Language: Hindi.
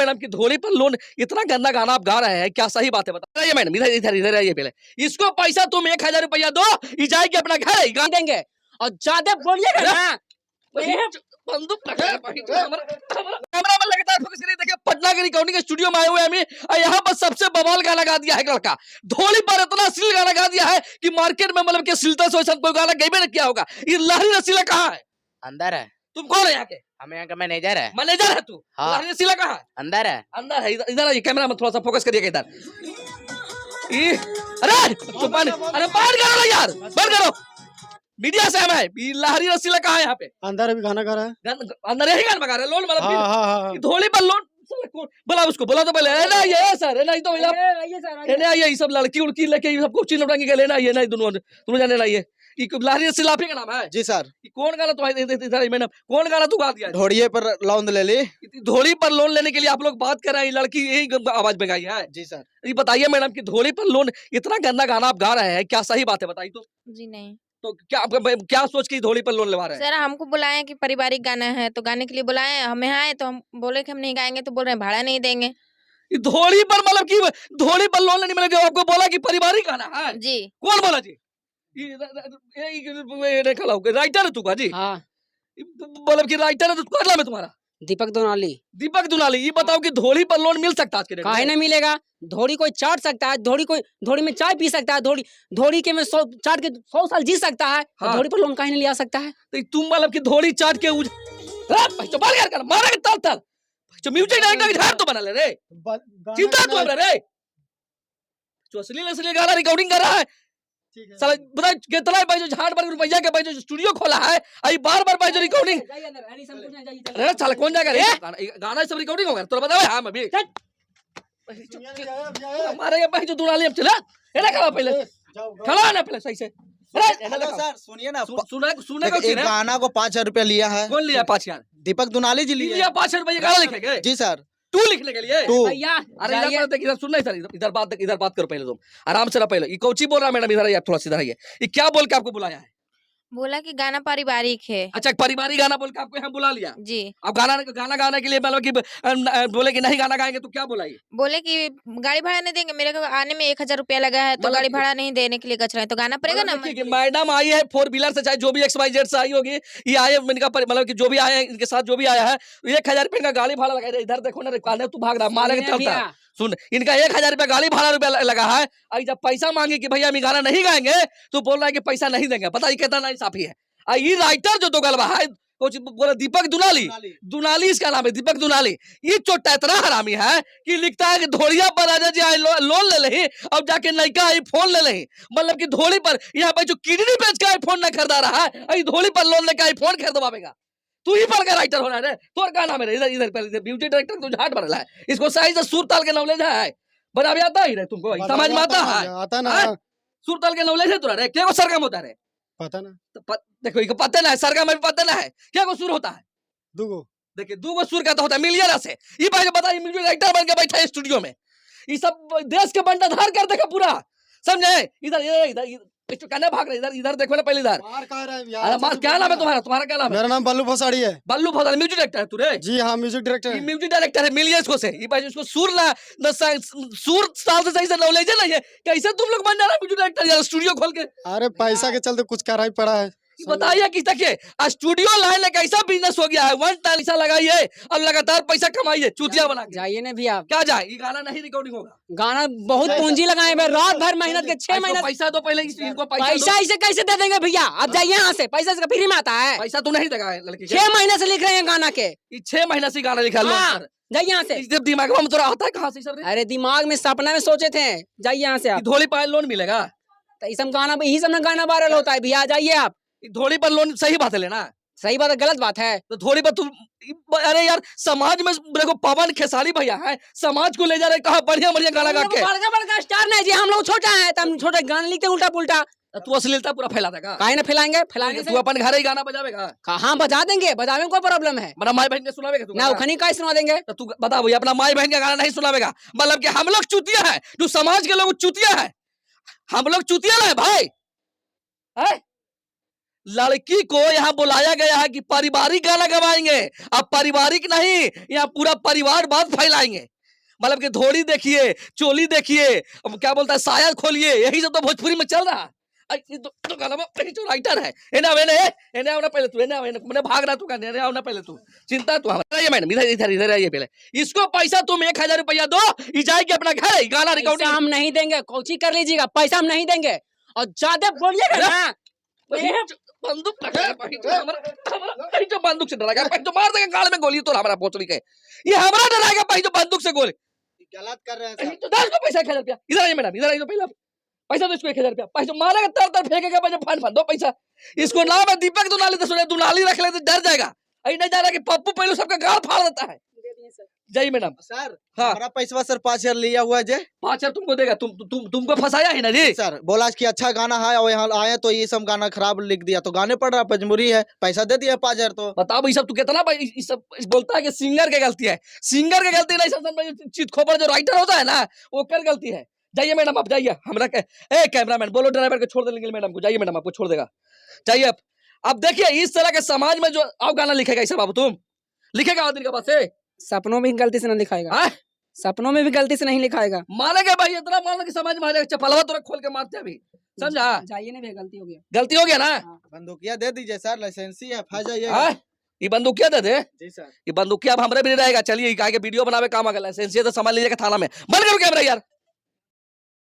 मैडम की धोली पर लोन, इतना गंदा गाना आप गा रहे हैं, क्या सही बात है बताइए मैडम? इधर इधर इधर आइए पहले, इसको पैसा तुम 1000 रुपया दो, ये जाएगी अपना घर गा देंगे। और ज्यादा बोलिएगा ना बंदूक कैमरा में लगता है फोकस करिए। देखिए पटना के रिकॉर्डिंग स्टूडियो में आए हुए हमें, यहाँ पर सबसे बवाल गाना गा दिया है लड़का, धोली पर इतना अश्लील गाना गा दिया है कि मार्केट में मतलब कि अश्लीलता से वैसा कोई गाना गई किया होगा। ये लहरी रसीला कहाँ है? अंदर है। तुम कौन है यहाँ के? हम यहाँ का मैनेजर है। मैनेजर है तू? हाँ। लहरी रसीला कहाँ है? अंदर है। अंदर है। इधर आइए, कैमरा में थोड़ा सा फोकस करिएगा इधर। अरे बंद करो यार, बंद करो, मीडिया से हम है। लहरी रसीला कहाँ है यहाँ पे? अंदर अभी गाना गा रहा है, अंदर यही गाना गा रहा है लोन मतलब। हाँ। धोली पर लोन बोला उसको, बोला तो पहले ना ये सर नहीं तो ये सब लड़की उड़की लेके सबको चिन्ह उठाएंगे के लेना ये नहीं, दोनों जाने ना ये लहरी रसीला का नाम है जी सर। कौन गाना तुम्हारे मैडम, कौन गाना तू गा दिया? ढोड़िए पर लोन ले ली। धोली पर लोन लेने के लिए आप लोग बात कर रहे हैं, लड़की यही आवाज में गाई है। जी सर। ये बताइए मैडम की धोली पर लोन, इतना गंदा गाना आप गा रहे हैं, क्या सही बात है बताइए तो? जी नहीं। तो क्या सोच के धोली पर लोन लेवा रहे हैं? सर हमको बुलाए कि पारिवारिक गाना है तो गाने के लिए बुलाए, हम यहाँ आए तो हम बोले कि हम नहीं गाएंगे, तो बोल रहे हैं भाड़ा नहीं देंगे। धोली पर मतलब कि धोली पर लोन लेने मिलेगा, आपको बोला कि पारिवारिक गाना है जी। कौन बोला जी? राइटर है तू का जी? हाँ। मतलब कि राइटर है तो क्या नाम है तुम्हारा? दीपक दोनाली। दीपक दुनाली। ये बताओ कि धोली पर लोन मिल सकता है आज के डेट में? काहे नहीं मिलेगा? धोड़ी कोई चाट सकता है, धोड़ी में चाय पी सकता है, धोड़ी के में चाट के 100 साल जी सकता है। हाँ। धोड़ी पर लोन काहे नहीं लिया सकता है? तो तुम मतलब कि धोली चाट के मारेगा ताल म्यूजिक डायरेक्टर की तो बना ले रे, चिंता तू रे, जो असली गाना रिकॉर्डिंग कर रहा है साला। बताओ कितना भाई जो झाड़ पर रुपया के भाई जो स्टूडियो खोला है, आई बार भाई जो रिकॉर्डिंग। अरे साला कौन जाएगा रे? गाना सब रिकॉर्डिंग होगा तो बताओ। हाँ मैं भी हमारे भाई जो दुनाली अब चला है ना, खड़ा पहले खड़ा है ना पहले सही से। सर सुनिए ना, सुने एक गाना को 5000 रुपया लिया है। कौन लिया 5000? दीपक दुनाली जी लिया 5000 रुपये गाना लिखेंगे? जी सर। तू लिखने के लिए? भैया अरे इधर सुनना है सर, इधर बात करो पहले तुम आराम से। पहले ये कौची बोल रहा है मैडम? इधर आइए थोड़ा सीधा आइए। ये क्या बोल के आपको बुलाया है? बोला कि गाना पारिवारिक है। अच्छा पारिवारिक गाना बोल के आपको यहाँ बुला लिया जी। अब गाना गाने के लिए मतलब कि बोले कि नहीं गाना गाएंगे तो क्या बोला? ये बोले कि गाड़ी भाड़ा नहीं देंगे, मेरे को आने में 1000 रुपया लगा है तो मतलब गाड़ी भाड़ा नहीं देने के लिए गच रहे हैं, तो गाना पड़ेगा ना। मैडम आई है 4 व्हीलर से, चाहे जो भी XYZ से आई होगी, ये आए इनका मतलब कि जो भी आया है इनके साथ जो भी आया है 1000 रुपये का गाड़ी भाड़ा लगा। इधर देखो ना, तू भाग रहा मारेगा चलता। सुन, इनका 1000 रुपया गाड़ी भाड़ा रुपया लगा है, और जब पैसा मांगे कि भैया हम गाना नहीं गाएंगे तो बोल रहा है कि पैसा नहीं देंगे। पता ही कितना नाइंसाफी है। ये राइटर जो दो गलबा है कुछ बोला दीपक दुनाली इसका नाम है, दीपक दुनाली। ये चोटा इतना हरामी है कि लिखता है कि धोलिया पर राजा जी आए लोन ले ले, अब जाके नयका आईफोन ले ले। मतलब कि धोली पर यहाँ पे जो किडनी बेच के आईफोन न खरीदा रहा है, धोली पर लोन लेकर आईफोन खरीदवाएगा। तू ही पढ़ के राइटर होना है, तो क्या नाम है? इधर म्यूजिक डायरेक्टर तो झाट बना है, इसको सही से सुर ताल के नॉलेज है, बना भी आता ही रे तुमको, समझ में आता है? आता ना सुर ताल के नॉलेज है तुरा रे? क्या को सरगम होता है? पता ना, देखो इनको पता ना है, सरगम में भी पता ना है क्या को सुर होता है। दुगो देखिए दुगो सुर का तो होता है मिलियन से। ये भाई बताइए म्यूजिक डायरेक्टर बन के बैठा है स्टूडियो में, ये सब देश के बंटाधार कर देगा पूरा, समझे? इधर कहने भाग रहे, इधर देखो ना पहले इधर। क्या नाम है तुम्हारा क्या नाम है? मेरा नाम बल्लू भोसाड़ी है। बल्लू भोसाड़ी म्यूजिक डायरेक्टर है तू रे? जी हाँ म्यूजिक डायरेक्टर। म्यूजिक डायरेक्टर है, मिलिए इसको से। ये भाई इसको सुर साल से सही से नॉलेज है नहीं है, कैसे तुम लोग बन जा रहे म्यूजिक डायरेक्टर स्टूडियो खोल के? अरे पैसा के चलते कुछ कराई पड़ा है। बताइए कि देखिए स्टूडियो लाइन एक ऐसा बिजनेस हो गया है, वन टाइम पैसा लगाइए और लगातार पैसा कमाइए, चूतिया बना के जाइए ना भी आप। क्या जाए? ये गाना नहीं रिकॉर्डिंग होगा। गाना बहुत पूंजी लगाए हैं, रात भर मेहनत के 6 महीने। पैसा तो पहले इनको पैसा इसे कैसे दे देंगे भैया? अब जाइए यहाँ से, पैसा से फ्री में आता है। पैसा तो नहीं देगा लड़की। 6 महीने से लिख रहे हैं गाना के, 6 महीने से गाना लिखा है। जाइए यहाँ से। दिमाग में तो आता है कहाँ से सब? अरे दिमाग में सपना में सोचे थे। जाइए यहाँ से आप। धोली पर लोन मिलेगा तो इस गाना यही सब गाना वायरल होता है भैया। जाइए आप। धोली पर लोन सही बात है लेना? सही बात है, गलत बात है तो थोड़ी बात तुम। अरे यार समाज में देखो पवन खेसारी भैया है, समाज को ले जा रहे कहा बढ़िया गाना गा के। बड़का स्टार नहीं जी, हम लोग छोटा है तो हम छोटे गाना लिखते उल्टा पुल्टा। तू अश्लीलता पूरा फैला देगा? काहे ना फैलाएंगे, तू अपन घर ही गाना बजावेगा? हाँ बजा देंगे, बजावे में कोई प्रॉब्लम है। मेरा माई बहन के सुनावेगा तू? ना उखनी का सुना देंगे। तो तू बता भैया अपना माई बहन का गाना नहीं सुनावेगा? मतलब कि हम लोग चुतिया है, जो समाज के लोग चुतिया है, हम लोग चुतिया ना है भाई। लड़की को यहाँ बुलाया गया है कि पारिवारिक गाना गवाएंगे। अब पारिवारिक नहीं, यहाँ पूरा परिवारवाद फैलाएंगे। मतलब कि धोड़ी देखिए, चोली देखिए, अब क्या बोलता है, साया खोलिए, यही सब तो भोजपुरी में चल रहा है। तो गाना में जो राइटर है, इन्हें आओ ना पहले तू, मैंने भाग रहा तू कहने, आओ ना पहले तू, चिंता तू हमारा। ये मैडम इधर आइए पहले, इसको पैसा तुम 1000 रुपया दो, ये जाएगी अपना घर, गाना रिकॉर्डिंग हम नहीं देंगे, कोची कर लीजिएगा, पैसा हम नहीं देंगे। और ज्यादा बोलिएगा ना बंदूक जो बंदूक से डराएगा, जो मार देगा गाल में गोली तो हमारा पोचड़ी के, ये हमारा डराएगा भाई जो बंदूक से गोली। गलत कर रहे हैं तो दस को पैसा 1000 रुपया, इधर आइए मैडम, इधर आइए तो पहले पैसा दो इसको 1000 रुपया, पैसा मारेगा तर फेंकेगा, फान दो पैसा। इसको नाम है दीपक दुनाली, तो सुने दुनाली रख ले तो डर जाएगा। अरे नहीं जा रहा कि पप्पू पहले सबका गाल फाड़ देता है। जाइए मैडम। सर। हाँ। हमारा पैसा सर 5000 लिया हुआ है जे। 5000 तुमको देगा, तुमको फंसाया है ना जी सर। बोला कि अच्छा गाना है और यहाँ आए तो ये सब गाना खराब लिख दिया, तो गाने पड़ रहा, मजबूरी है, पैसा दे दिया 5000। तो बताओ ये सब तू कितना ये सब बोलता है कि सिंगर की गलती है। सिंगर की गलती नहीं, चित खोपड़ जो राइटर होता है ना, वो कर गलती है। जाइए मैडम, आप जाइए। हमरा कैमरामैन बोलो ड्राइवर को छोड़ देंगे मैडम को। जाइए मैडम, आपको छोड़ देगा, जाइए। अब देखिए इस तरह के समाज में जो आप गाना लिखेगा, ऐसा बाबू तुम लिखेगा दिन के बाद से सपनों में गलती से नहीं लिखाएगा, सपनों में भी गलती से नहीं लिखाएगा। मानेगा भाई, इतना मानो कि समाज में चपलवा तो खोल के मारते अभी, समझा? जाइए ना भैया, गलती हो गया, गलती हो गया ना। बंदूकिया दे दीजिए सर, लाइसेंसी है, फंस जाइएगा। ये बंदूकिया दे दे जी सर। ये बंदूकिया अब हमारे भी नहीं रहेगा। चलिए, कहा वीडियो बनावे काम आ गया, लाइसेंस तो समझ लीजिएगा थाना में। बंद करो कैमरा यार।